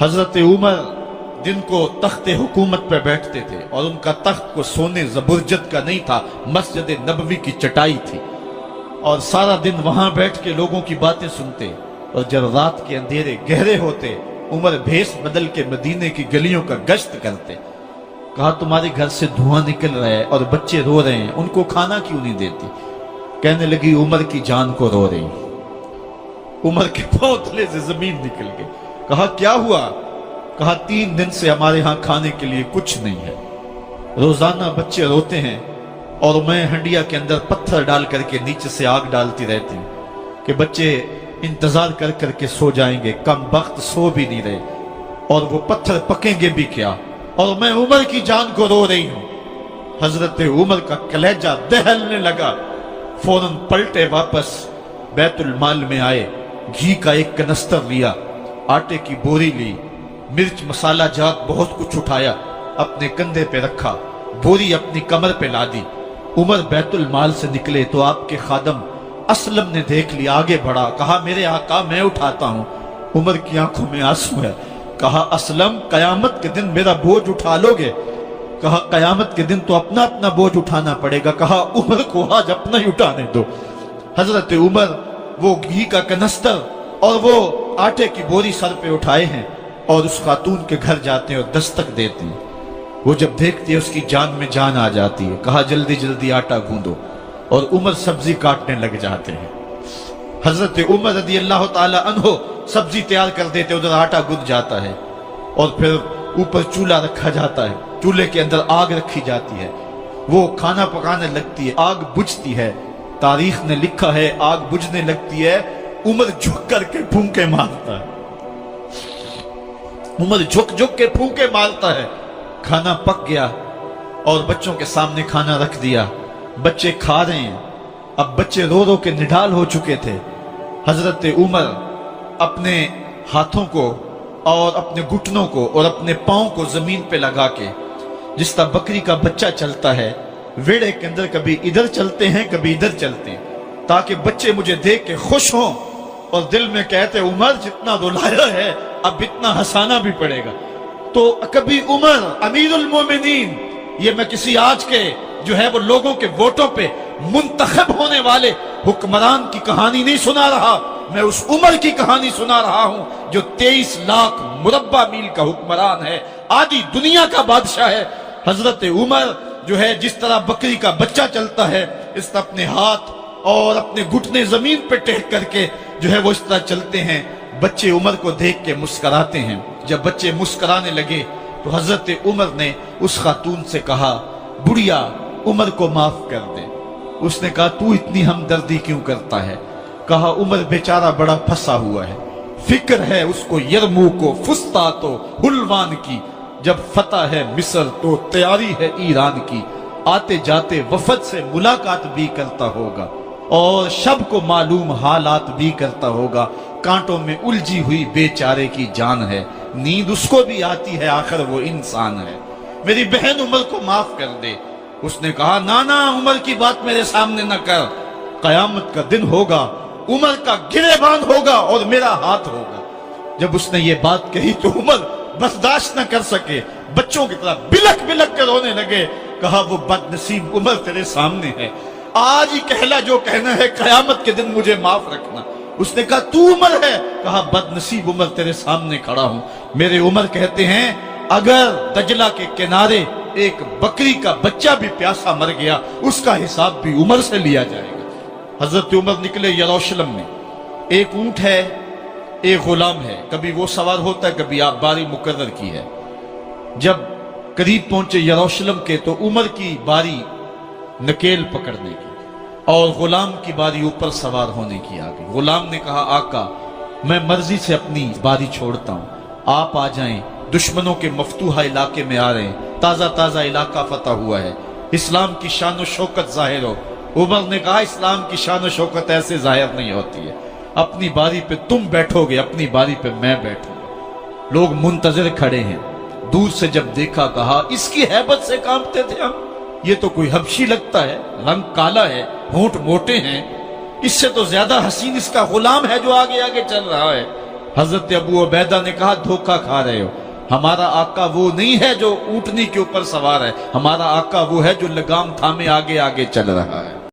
حضرت عمر दिन को तख्ते हुकूमत पे बैठते थे और उनका तख्त को सोने जबरजद का नहीं था, मस्जिद नबवी की चटाई थी और सारा दिन वहां बैठ के लोगों की बातें सुनते। और जब रात के अंधेरे गहरे होते उमर भेष बदल के मदीने की गलियों का गश्त करते। कहा तुम्हारे घर से धुआं निकल रहा है और बच्चे रो रहे हैं, उनको खाना क्यों नहीं देती? कहने लगी उमर की जान को रो रही। उमर के पांव तले से जमीन निकल गई। कहा क्या हुआ? कहा 3 दिन से हमारे यहाँ खाने के लिए कुछ नहीं है। रोजाना बच्चे रोते हैं और मैं हंडिया के अंदर पत्थर डाल करके नीचे से आग डालती रहती हूँ कि बच्चे इंतजार कर करके सो जाएंगे, कम वक्त सो भी नहीं रहे और वो पत्थर पकेंगे भी क्या, और मैं उमर की जान को रो रही हूँ। हजरत उमर का कलेजा दहलने लगा। फौरन पलटे, वापस बैतुल माल में आए, घी का एक कनस्तर लिया, आटे की बोरी ली, मिर्च मसाला जात बहुत कुछ उठाया, अपने कंधे पे रखा, बोरी अपनी कमर पे ला दी। उमर बैतुल माल से निकले तो आपके खादम असलम ने देख लिया, आगे बढ़ा, कहा मेरे आका मैं उठाता हूं। उमर की आंखों में आंसू है। कहा असलम कयामत के दिन मेरा बोझ उठा लोगे? कहा कयामत के दिन तो अपना अपना बोझ उठाना पड़ेगा। कहा उमर को आज अपना ही उठाने दो। हजरत उमर वो घी का कनस्तर और वो आटे की बोरी सर पे उठाए हैं और उस खातून के घर जाते हैं और दस्तक देते हैं। वो जब देखती है उसकी जान में जान आ जाती है। कहा जल्दी जल्दी आटा गूंदो, और उमर सब्जी काटने लग जाते हैं। हजरत उमर रज़ी अल्लाह ताला अन्हो सब्जी तैयार कर देते, उधर आटा गुंद जाता है और फिर ऊपर चूल्हा रखा जाता है, चूल्हे के अंदर आग रखी जाती है, वो खाना पकाने लगती है, आग बुझती है। तारीख ने लिखा है आग बुझने लगती है, उमर झुक करके फूंके मारता है। उमर झुक झुक के फूंके मारता है। खाना पक गया और बच्चों के सामने खाना रख दिया, बच्चे खा रहे हैं। अब बच्चे रो रो के निढाल हो चुके थे। हजरत उमर अपने हाथों को और अपने घुटनों को और अपने पांव को जमीन पे लगा के, जिस तरह बकरी का बच्चा चलता है वेड़े के अंदर, कभी इधर चलते हैं कभी इधर चलते हैं, ताकि बच्चे मुझे देख के खुश हों और दिल में कहते उमर जितना रुलाया है अब इतना हंसाना भी पड़ेगा। तो कभी उमर अमीरुल मोमिनीन, ये मैं किसी आज के जो है वो लोगों के वोटों पे मुंतखब होने वाले हुक्मरान की कहानी नहीं सुना रहा, मैं उस उमर की कहानी सुना रहा हूं जो 23 लाख मुरब्बा मील का हुक्मरान है, आधी दुनिया का बादशाह है। हजरत उमर जो है जिस तरह बकरी का बच्चा चलता है, इस तरह अपने हाथ और अपने घुटने जमीन पे टेक करके जो है वो इस तरह चलते हैं। बच्चे उमर को देख के मुस्कुराते हैं। जब बच्चे मुस्कुराने लगे तो हजरत उमर ने उस खातून से कहा बुढ़िया उमर को माफ कर दे। उसने कहा तू इतनी हमदर्दी क्यों करता है? कहा उमर बेचारा बड़ा फंसा हुआ है, फिक्र है उसको यरमूक को, फुस्तात हुलवान की, जब फतह है मिस्र तो तैयारी है ईरान की, आते जाते वफद से मुलाकात भी करता होगा और शब को मालूम हालात भी करता होगा, कांटों में उलझी हुई बेचारे की जान है, नींद उसको भी आती है, आखिर वो इंसान है, मेरी बहन उमर को माफ कर दे। उसने कहा ना ना उमर की बात मेरे सामने न कर, कयामत का दिन होगा, उमर का गिरेबान होगा और मेरा हाथ होगा। जब उसने ये बात कही तो उमर बर्दाश्त न कर सके, बच्चों की तरह बिलक बिलक कर रोने लगे। कहा वो बदनसीब उमर तेरे सामने है, आज ही कहला जो कहना है, कयामत के दिन मुझे माफ रखना। उसने कहा तू उमर है? कहा बदनसीब उमर तेरे सामने खड़ा हूं। मेरे उमर कहते हैं अगर दजला के किनारे एक बकरी का बच्चा भी प्यासा मर गया उसका हिसाब भी उमर से लिया जाएगा। हजरत उमर निकले यरूशलेम में, एक ऊंट है एक गुलाम है, कभी वो सवार होता है कभी आप बारी मुकर्रर की है। जब करीब पहुंचे यरूशलेम के तो उमर की बारी नकेल पकड़ने की और गुलाम की बारी ऊपर सवार होने की आ गई। गुलाम ने कहा आका मैं मर्जी से अपनी बारी छोड़ता हूं, आप आ जाएं, दुश्मनों के मफतूहा इलाके में आ रहे हैं, ताजा ताजा इलाका फतह हुआ है, इस्लाम की शान व शौकत जाहिर हो। उमर ने कहा इस्लाम की शान व शौकत ऐसे जाहिर नहीं होती है, अपनी बारी पे तुम बैठोगे, अपनी बारी पे मैं बैठूंगा। लोग मुंतजर खड़े हैं, दूर से जब देखा कहा इसकी हैबत से कांपते थे हम, ये तो कोई हबशी लगता है, रंग काला है, होंठ मोटे हैं, इससे तो ज्यादा हसीन इसका गुलाम है जो आगे आगे चल रहा है। حضرت ابو عبیدہ نے کہا دھوکہ کھا رہے ہو، ہمارا آقا وہ نہیں ہے جو اونٹنی کے اوپر سوار ہے، ہمارا آقا وہ ہے جو لگام تھامے آگے آگے چل رہا ہے۔